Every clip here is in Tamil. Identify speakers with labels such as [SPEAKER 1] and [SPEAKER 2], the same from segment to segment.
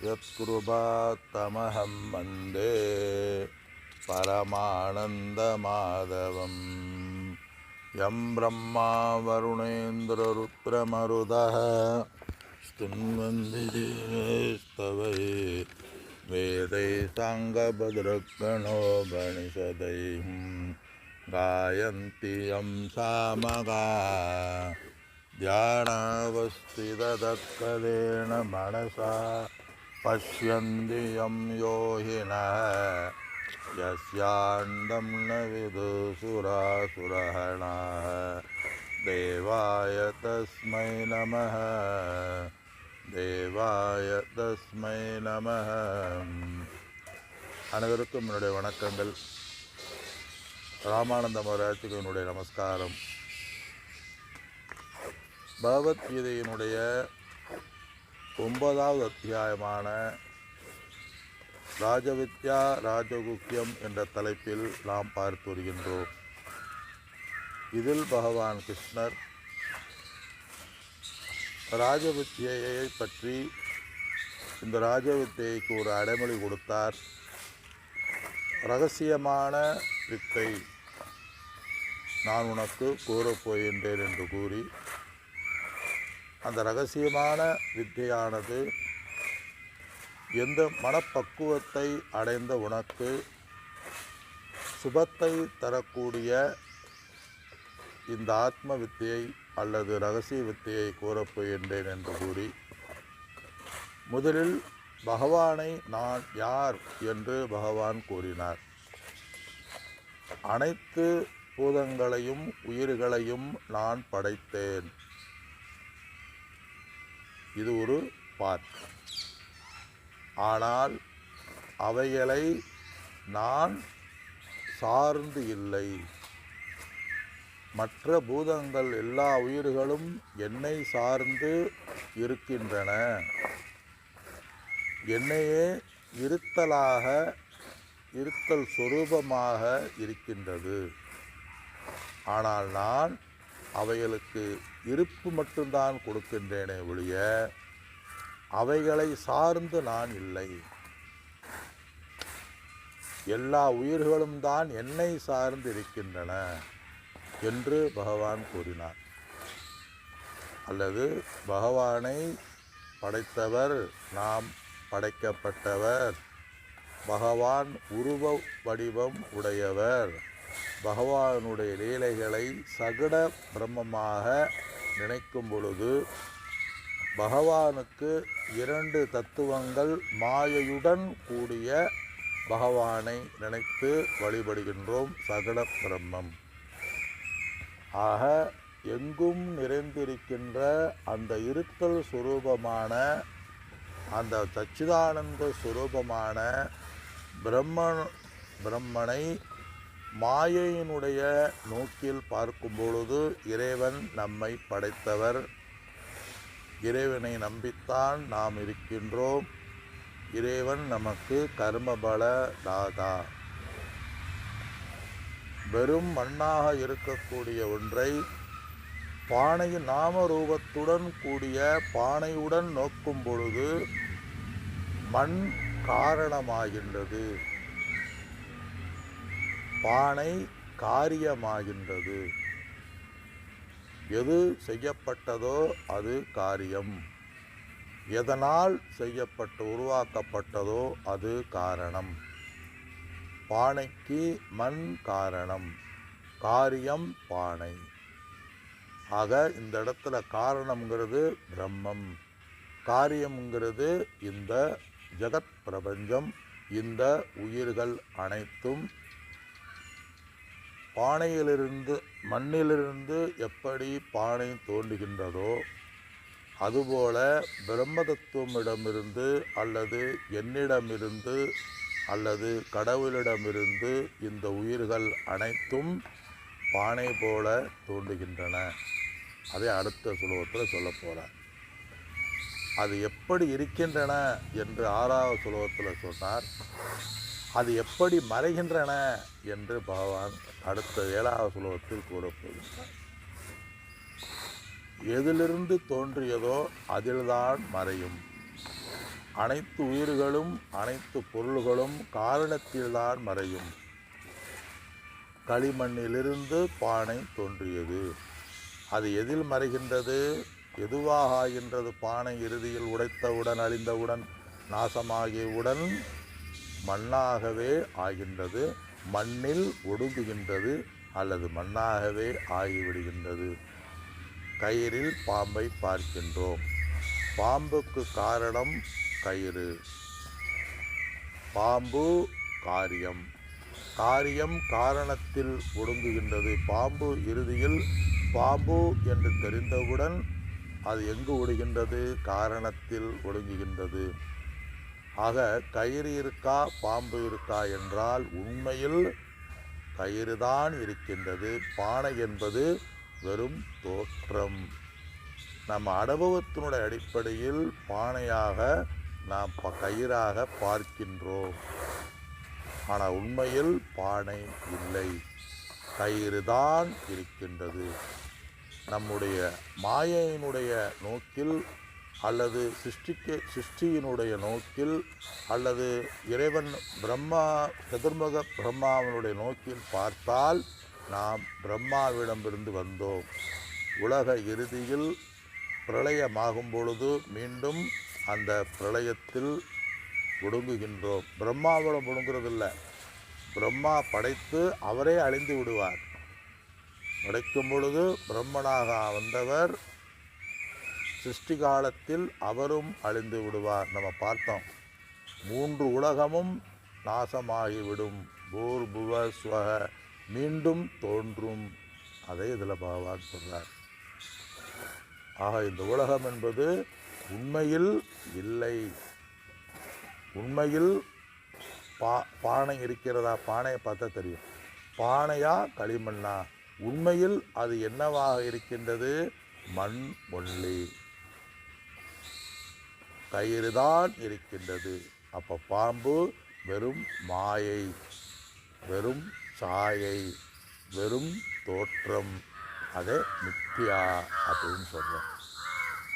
[SPEAKER 1] यत्कृपात्तमहं वन्दे परमानन्दमाधवम् यं ब्रह्मा वरुणेन्द्ररुद्रमरुदः स्तुन्वन्ति स्तवै वेदैः साङ्गभद्रगणो गणिषदैः गायन्ति यं सामगा ध्यानावस्थितदत्तदेन मनसा पश्यन्ति यं योगिनः यस्यान्तं न विदुसुरासुरगणाः देवाय तस्मै नमः தேவாய தஸ்மை நமஹ. அனைவருக்கும் என்னுடைய வணக்கங்கள். ராமானந்த மகராஜுக்கு என்னுடைய நமஸ்காரம். பகவத்கீதையினுடைய 9வது அத்தியாயமான ராஜவித்யா ராஜகுக்கியம் என்ற தலைப்பில் நாம் பார்த்து வருகின்றோம். இதில் பகவான் கிருஷ்ணர் ராஜவித்யை பற்றி இந்த ராஜவித்யைக்கு ஒரு அடைமொழி கொடுத்தார். ரகசியமான வித்தை நான் உனக்கு கூறப்போகின்றேன் என்று கூறி, அந்த ரகசியமான வித்தையானது எந்த மனப்பக்குவத்தை அடைந்த உனக்கு சுபத்தை தரக்கூடிய இந்த ஆத்ம வித்தையை அல்லது ரகசிய வித்தையை கூறப்போகின்றேன் என்று கூறி, முதலில் பகவானை நான் யார் என்று பகவான் கூறினார். அனைத்து பூதங்களையும் உயிர்களையும் நான் படைத்தேன். இது ஒரு பார்ட். ஆனால் அவைகளை நான் சார்ந்து இல்லை. மற்ற பூதங்கள் எல்லா உயிர்களும் என்னை சார்ந்து இருக்கின்றன. என்னையே இருத்தல் சொரூபமாக இருக்கின்றது. ஆனால் நான் அவைகளுக்கு இருப்பு மட்டும்தான் கொடுக்கின்றேனே ஒழிய அவைகளை சார்ந்து நான் இல்லை. எல்லா உயிர்களும் தான் என்னை சார்ந்து இருக்கின்றன என்று பகவான் கூறினார். அல்லது பகவானை படைத்தவர், நாம் படைக்கப்பட்டவர், பகவான் உருவ வடிவம் உடையவர், பகவானுடைய லீலைகளை சகுட பிரம்மமாக நினைக்கும் பொழுது பகவானுக்கு 2 தத்துவங்கள் மாயையுடன் கூடிய பகவானை நினைத்து வழிபடுகின்றோம். சகுட பிரம்மம் ஆக எங்கும் நிறைந்திருக்கின்ற அந்த இருத்தல் சுரூபமான, அந்த சச்சிதானந்த சுரூபமான பிரம்மனை மாயையினுடைய நோக்கில் பார்க்கும் பொழுது இறைவன் நம்மை படைத்தவர். இறைவனை நம்பித்தான் நாம் இருக்கின்றோம். இறைவன் நமக்கு கர்மபல தாதா. வெறும் மண்ணாக இருக்கக்கூடிய ஒன்றை பானையின் நாம ரூபத்துடன் கூடிய பானையுடன் நோக்கும் பொழுது மண் காரணமாகின்றது, பானை காரியமாகின்றது. எது செய்யப்பட்டதோ அது காரியம். எதனால் உருவாக்கப்பட்டதோ அது காரணம். பானைக்கு மண் காரணம், காரியம் பானை. ஆக இந்த இடத்துல காரணம்ங்கிறது பிரம்மம், காரியம்ங்கிறது இந்த ஜகத் பிரபஞ்சம். இந்த உயிர்கள் அனைத்தும் பானையிலிருந்து, மண்ணிலிருந்து எப்படி பானை தோன்றுகின்றதோ அதுபோல பிரம்ம தத்துவமிடமிருந்து அல்லது என்னிடமிருந்து அல்லது கடவுளிடமிருந்து இந்த உயிர்கள் அனைத்தும் பானை போல தோன்றுகின்றன. அதை அடுத்த சுலோகத்தில் சொல்ல போகிறார். அது எப்படி இருக்கின்றன என்று 6வது சுலோகத்தில் சொன்னார். அது எப்படி மறைகின்றன என்று பகவான் அடுத்த 7வது சுலோகத்தில் கூறப்போகின்றார். எதிலிருந்து தோன்றியதோ அதில்தான் மறையும். அனைத்து உயிர்களும் அனைத்து பொருள்களும் காரணத்தில்தான் மறையும். களிமண்ணிலிருந்து பானை தோன்றியது. அது எதில் மறைகின்றது? எதுவாக ஆகின்றது? பானை இறுதியில் உடைத்தவுடன், அழிந்தவுடன், நாசமாகியவுடன் மண்ணாகவே ஆகின்றது. மண்ணில் ஒடுங்குகின்றது அல்லது மண்ணாகவே ஆகிவிடுகின்றது. கயிறில் பாம்பை பார்க்கின்றோம். பாம்புக்கு காரணம் கயிறு. பாம்பு காரியம். காரியம் காரணத்தில் ஒடுங்குகின்றது. பாம்பு இறுதியில் பாம்பு என்று தெரிந்தவுடன் அது எங்கு ஒடுகின்றது? காரணத்தில் ஒடுங்குகின்றது. ஆக கயிறு இருக்கா பாம்பு இருக்கா என்றால் உண்மையில் கயிறுதான் இருக்கின்றது. பானை என்பது வெறும் தோற்றம். நம்ம அனுபவத்தினுடைய அடிப்படையில் பானையாக நாம் கயிறாக பார்க்கின்றோம். ஆனால் உண்மையில் பானை இல்லை, கயிறு தான் இருக்கின்றது. நம்முடைய மாயையினுடைய நோக்கில் அல்லது சிருஷ்டியினுடைய நோக்கில் அல்லது இறைவன் பிரம்மா சதுர்முக பிரம்மாவினுடைய நோக்கில் பார்த்தால் நாம் பிரம்மாவிடமிருந்து வந்தோம். உலக இறுதியில் பிரளயமாகும் பொழுது மீண்டும் அந்த பிரளயத்தில் ஒடுங்குகின்றோம். பிரம்மாவிடம் ஒடுங்குறதில்லை. பிரம்மா படைத்து அவரே அழிந்து விடுவார். படைக்கும் பொழுது பிரம்மனாக வந்தவர் சிருஷ்டி காலத்தில் அவரும் அழிந்து விடுவார். நம்ம பார்த்தோம். 3 உலகமும் நாசமாகிவிடும். பூர் புவ ஸ்வக மீண்டும் தோன்றும். அதை இதில் பகவான் சொல்றார். ஆக இந்த உலகம் என்பது உண்மையில் இல்லை. உண்மையில் பானை இருக்கிறதா? பானையை பார்த்தா தெரியும். பானையா களிமண்ணா? உண்மையில் அது என்னவாக இருக்கின்றது? மண் ஒன்லி. கயிறு தான் இருக்கின்றது. அப்போ பாம்பு வெறும் மாயை, வெறும் சாயை, வெறும் தோற்றம். அதை மித்தியா அப்படின்னு சொல்கிறோம்.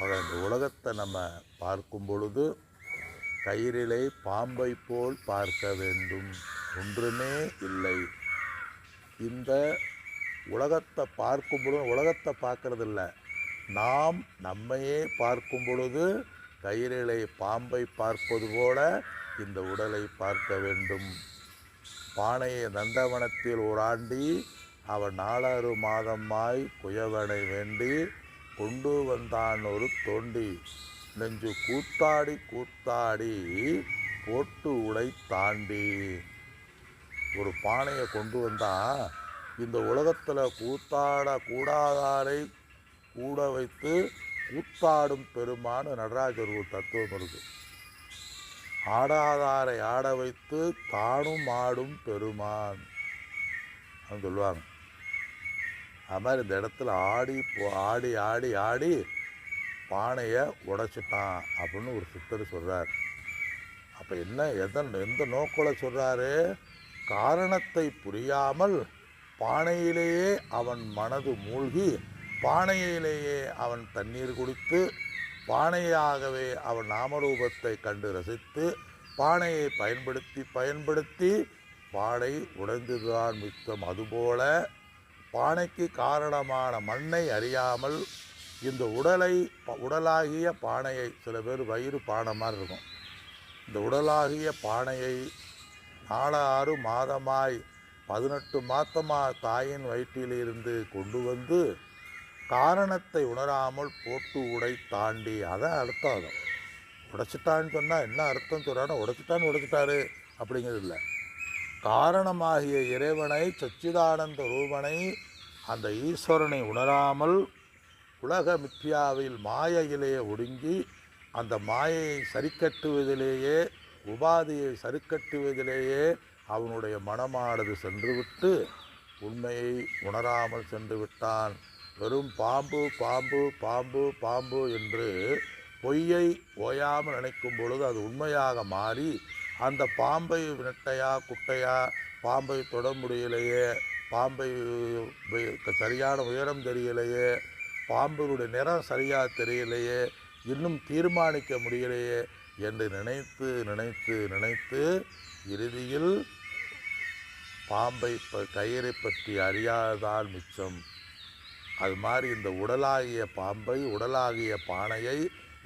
[SPEAKER 1] ஆக இந்த உலகத்தை நம்ம பார்க்கும் பொழுது கயிறிலே பாம்பை போல் பார்க்க வேண்டும். ஒன்றுமே இல்லை. இந்த உலகத்தை பார்க்கும் பொழுது உலகத்தை பார்க்கறது இல்லை, நாம் நம்மையே பார்க்கும் பொழுது கயிறிலே பாம்பை பார்ப்பது போல இந்த உடலை பார்க்க வேண்டும். பானையை நந்தவனத்தில் ஓராண்டி அவன் 4 மாதமாய் குயவனை வேண்டி கொண்டு வந்தான் ஒரு தோண்டி. நெஞ்சு கூத்தாடி கூத்தாடி போட்டு உடை தாண்டி. ஒரு பானையை கொண்டு வந்தா இந்த உலகத்தில் கூத்தாட கூடாதாரை கூட வைத்து கூத்தாடும் பெருமான் நடராஜர் ஒரு தத்துவம் இருக்குது. ஆடாதாரை ஆட வைத்து தானும் ஆடும் பெருமான் சொல்லுவாங்க. அது மாதிரி இந்த இடத்துல ஆடி ஆடி ஆடி பானையை உடைச்சிட்டான் அப்படின்னு ஒரு சித்தர் சொல்கிறார். அப்போ எந்த நோக்கில் சொல்கிறாரு? காரணத்தை புரியாமல் பானையிலேயே அவன் மனது மூழ்கி, பானையிலேயே அவன் தண்ணீர் குடித்து, பானையாகவே அவன் நாமரூபத்தை கண்டு ரசித்து, பானையை பயன்படுத்தி பானை உடைந்துதான் மிச்சம். அதுபோல பானைக்கு காரணமான மண்ணை அறியாமல் இந்த உடலாகிய பானையை, சில பேர் வயிறு பானை மாதிரி இருக்கும், இந்த உடலாகிய பானையை 4 மாதமாய் 18 மாதமாக தாயின் வயிற்றிலிருந்து கொண்டு வந்து காரணத்தை உணராமல் போட்டு உடை தாண்டி. அதான் அர்த்தம். அதை உடைச்சிட்டான்னு சொன்னால் என்ன அர்த்தம் சொல்கிறான்னா, உடைச்சிட்டாரு அப்படிங்கிறது இல்லை. காரணமாகிய இறைவனை, சச்சிதானந்த ரூபனை, அந்த ஈஸ்வரனை உணராமல் உலக மித்யாவில் மாயையிலேயே ஒடுங்கி, அந்த மாயையை சரிக்கட்டுவதிலேயே, உபாதியை சரிக்கட்டுவதிலேயே அவனுடைய மனமானது சென்றுவிட்டு உண்மையை உணராமல் சென்று விட்டான். வெறும் பாம்பு பாம்பு பாம்பு பாம்பு என்று பொய்யை ஓயாமல் நினைக்கும் பொழுது அது உண்மையாக மாறி, அந்த பாம்பை நெட்டையா குட்டையா, பாம்பை தொட முடியலையே, பாம்பை சரியான உயரம் தெரியலையே, பாம்பினுடைய நிறம் சரியாக தெரியலையே, இன்னும் தீர்மானிக்க முடியலையே, என்று நினைத்து நினைத்து நினைத்து இறுதியில் பாம்பை கயிறை பற்றி அறியாததால் மிச்சம். அது மாதிரி இந்த உடலாகிய பாம்பை, உடலாகிய பானையை,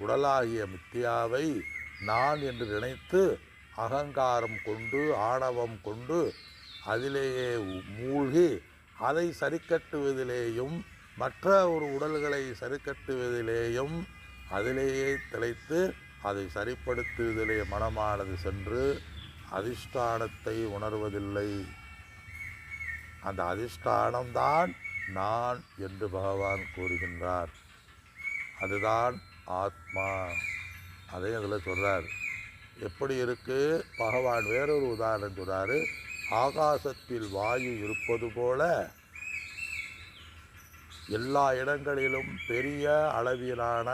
[SPEAKER 1] உடலாகிய மித்தியாவை நான் என்று நினைத்து அகங்காரம் கொண்டு ஆணவம் கொண்டு அதிலேயே மூழ்கி அதை சரிக்கட்டுவதிலேயும் மற்ற ஒரு உடல்களை சரிக்கட்டுவதிலேயும் அதிலேயே திளைத்து அதை சரிப்படுத்துவதிலே மனமானது சென்று அதிஷ்டானத்தை உணர்வதில்லை. அந்த அதிஷ்டானம்தான் நான் என்று பகவான் கூறுகின்றார். அதுதான் ஆத்மா. அதே அதில் சொல்கிறார். எப்படி இருக்கு பகவான் வேறொரு உதாரணம் சொல்கிறாரு. ஆகாசத்தில் வாயு இருப்பது போல எல்லா இடங்களிலும் பெரிய அளவிலான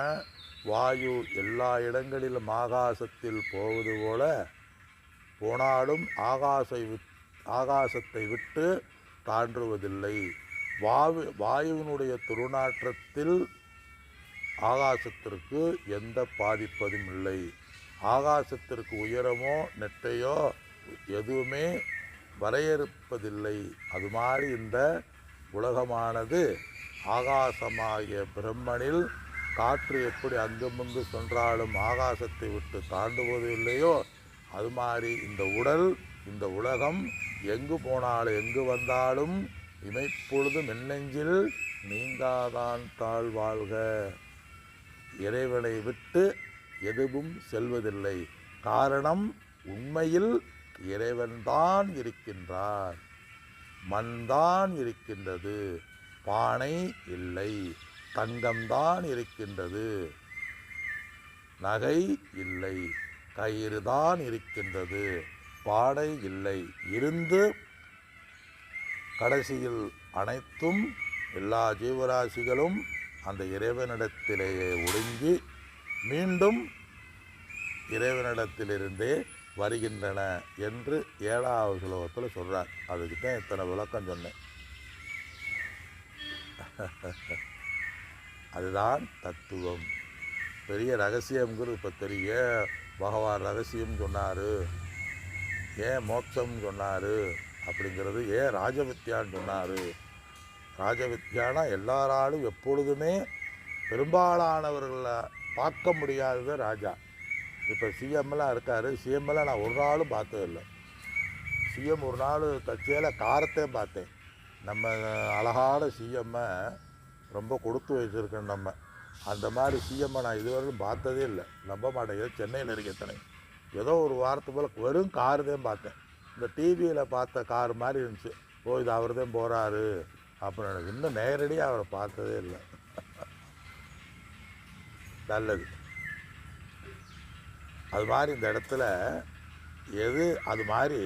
[SPEAKER 1] வாயு எல்லா இடங்களிலும் ஆகாசத்தில் போவது போல போனாலும் ஆகாசத்தை விட்டு தாண்டுவதில்லை. வாயுவினுடைய துர்நாற்றத்தில் ஆகாசத்திற்கு எந்த பாதிப்பதும் இல்லை. ஆகாசத்திற்கு உயரமோ நெட்டையோ எதுவுமே வரையறுப்பதில்லை. அது மாதிரி இந்த உலகமானது ஆகாசமாகிய பிரம்மனில் காற்று எப்படி அங்குமுங்கு சென்றாலும் ஆகாசத்தை விட்டு தாண்டுவது இல்லையோ அது மாதிரி இந்த உடல், இந்த உலகம் எங்கு போனாலும் எங்கு வந்தாலும் இமைப்பொழுது மென்னெஞ்சில் நீங்காதான் தாழ்வாழ்க. இறைவனை விட்டு எதுவும் செல்வதில்லை. காரணம், உண்மையில் இறைவன்தான் இருக்கின்றார். மண்தான் இருக்கின்றது, பானை இல்லை. தங்கம்தான் இருக்கின்றது, நகை இல்லை. கயிறு தான் இருக்கின்றது, பாடை இல்லை. இருந்து கடைசியில் அனைத்தும் எல்லா ஜீவராசிகளும் அந்த இறைவனிடத்திலேயே ஒடுங்கி மீண்டும் இறைவனிடத்திலிருந்தே வருகின்றன என்று 7வது ஸ்லோகத்தில் சொல்கிறார். அதுக்கு தான் இத்தனை விளக்கம் சொன்னேன். அதுதான் தத்துவம். பெரிய ரகசியம்ங்கிறது இப்போ தெரிய. பகவான் ரகசியம் சொன்னார், ஏன் மோட்சம் சொன்னார் அப்படிங்கிறது, ஏன் ராஜவித்யான்னு சொன்னார். ராஜவித்யானா எல்லாராலும் எப்பொழுதுமே பெரும்பாலானவர்களை பார்க்க முடியாதது ராஜா. இப்போ சிஎம்லாம் இருக்கார். சிஎம்லாம் நான் ஒரு நாளும் பார்த்ததில்லை. சிஎம் ஒரு நாள் கட்சியில் காரத்தையும் பார்த்தேன். நம்ம அழகான சிஎம்மை ரொம்ப கொடுத்து வச்சுருக்கேன். நம்ம அந்த மாதிரி சிஎம்மை நான் இதுவரைக்கும் பார்த்ததே இல்லை. நம்ப மாட்டேன். ஏதோ சென்னையில் இருக்கேன். ஏதோ ஒரு வாரத்து போல் வெறும் காரு தான் பார்த்தேன். இந்த டிவியில் பார்த்த கார் மாதிரி இருந்துச்சு. ஓ, இது அவர் தான் போகிறாரு அப்படின்னு எனக்கு இன்னும் நேரடியாக அவரை பார்த்ததே இல்லை. நல்லது. அது மாதிரி இந்த இடத்துல எது அது மாதிரி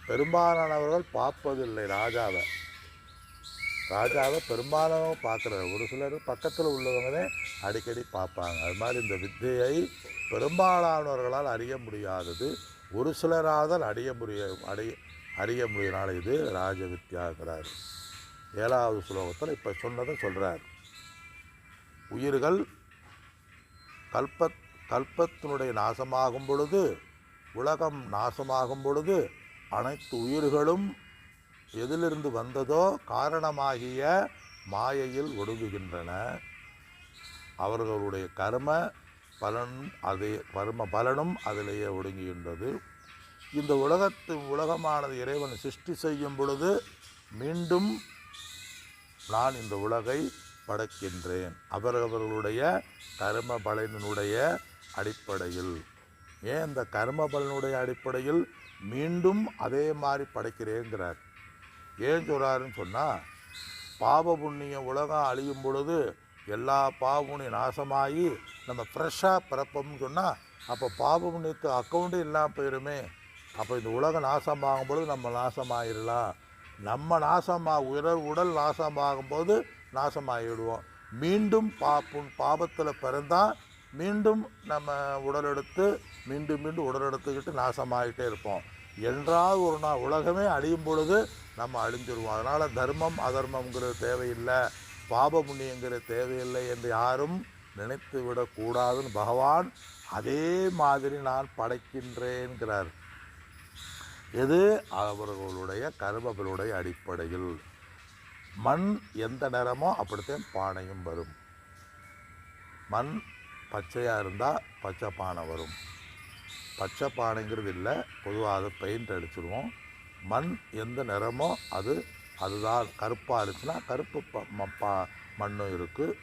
[SPEAKER 1] பெரும்பாலானவர்கள் பார்ப்பதில்லை ராஜாவை. ராஜாவை பெரும்பாலானவங்க பார்க்குறாரு. ஒரு சிலர் பக்கத்தில் உள்ளவங்களே அடிக்கடி பார்ப்பாங்க. அது மாதிரி இந்த வித்தையை பெரும்பாலானவர்களால் அறிய முடியாதது ஒரு சிலரால் அறிய முடியனால இது ராஜ வித்யாங்கிறார். 7வது ஸ்லோகத்தில் இப்போ சொன்னதை சொல்கிறார். உயிர்கள் கல்பத்தினுடைய நாசமாகும் பொழுது, உலகம் நாசமாகும் பொழுது அனைத்து உயிர்களும் எதிலிருந்து வந்ததோ காரணமாகிய மாயையில் ஒடுங்குகின்றன. அவர்களுடைய கர்ம பலனும் அதிலேயே ஒடுங்குகின்றது. இந்த உலகமானது இறைவன் சிருஷ்டி செய்யும் பொழுது மீண்டும் நான் இந்த உலகை படைக்கின்றேன் அவர்களுடைய கர்ம பலனுடைய அடிப்படையில். ஏன் இந்த கர்ம பலனுடைய அடிப்படையில் மீண்டும் அதே மாதிரி படைக்கிறேங்கிறார். ஏன் சொல்கிறாருன்னு சொன்னால், பாவ புண்ணிய உலகம் அழியும் பொழுது எல்லா பாவ புண்ணியம் நாசமாகி நம்ம ஃப்ரெஷ்ஷாக பிறப்போம்னு சொன்னால் அப்போ பாவ புண்ணியத்து அக்கௌண்ட்டு இல்லாமல் போயிருமே. அப்போ இந்த உலகம் நாசமாகும் பொழுது நம்ம நாசமாகிடலாம். நம்ம உடல் நாசமாகும்போது நாசமாகிடுவோம். மீண்டும் பாபத்தில் பிறந்தால் மீண்டும் நம்ம மீண்டும் உடல் எடுத்துக்கிட்டு நாசமாகிட்டே இருப்போம். என்றாவது ஒரு நாள் உலகமே அழியும் பொழுது நம்ம அழிஞ்சிருவோம். அதனால் தர்மம் அதர்மங்கிறது தேவையில்லை, பாப புண்ணியங்கிற தேவையில்லை என்று யாரும் நினைத்து விடக்கூடாதுன்னு பகவான் அதே மாதிரி நான் படைக்கின்றேன்கிறார். எது? அவர்களுடைய கர்மங்களுடைய அடிப்படையில். மண் எந்த நிறமோ அப்படித்தான் பானையும் வரும். மண் பச்சையாக இருந்தால் பச்சை பானை வரும். பச்சை பானைங்கிறது இல்லை, பொதுவாக அதை பெயிண்ட் அடிச்சிடுவோம். மண் எந்த நிறமோ அதுதான். கருப்பாக இருந்துச்சுன்னா கருப்பு மண்ணும் இருக்குது.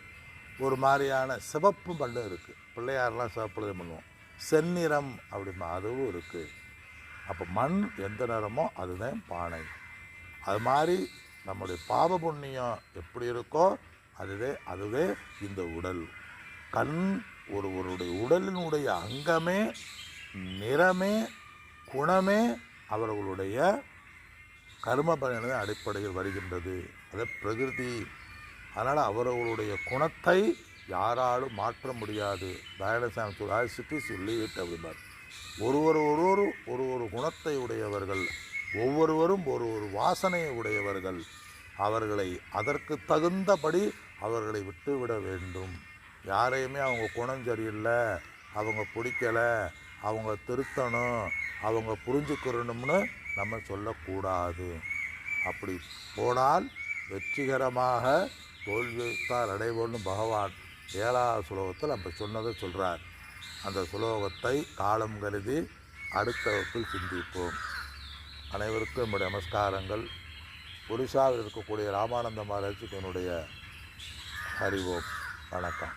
[SPEAKER 1] ஒரு மாதிரியான சிவப்பு மண்ணும் இருக்குது. பிள்ளையாரெலாம் சிவப்புல பண்ணுவோம். செந்நிறம் அப்படிமா அதுவும் இருக்குது. அப்போ மண் எந்த நிறமோ அதுதான் பானை. அது மாதிரி நம்முடைய பாவ புண்ணியம் எப்படி இருக்கோ அதுவே இந்த உடல். கண் ஒருவருடைய உடலினுடைய அங்கமே, நிறமே, குணமே அவர்களுடைய கர்ம பலனின் அடிப்படையில் வருகின்றது. அது பிரகிருதி. அதனால் அவர்களுடைய குணத்தை யாராலும் மாற்ற முடியாது. தயானசாமி சொல்ல சிட்டி சொல்லிவிட்டு அப்படிம்பார். ஒரு குணத்தை உடையவர்கள், ஒவ்வொருவரும் ஒரு வாசனையை உடையவர்கள். அவர்களை அதற்கு தகுந்தபடி அவர்களை விட்டுவிட வேண்டும். யாரையுமே அவங்க குணம் சரியில்லை, அவங்க பிடிக்கலை, அவங்க திருத்தணும், அவங்க புரிஞ்சுக்கிறணும்னு நம்ம சொல்லக்கூடாது. அப்படி போனால் வெற்றிகரமாக தோல்வித்தால் அடைவோன்னு பகவான் 7வது சுலோகத்தில் நம்ம சொன்னதை சொல்கிறார். அந்த சுலோகத்தை காலம் கருதி அடுத்த வகுப்பில் சிந்திப்போம். அனைவருக்கும் என்னுடைய நமஸ்காரங்கள். ஒரிசாவில் இருக்கக்கூடிய ராமானந்த மகரிஷிக்கு என்னுடைய ஹரி ஓம். வணக்கம்.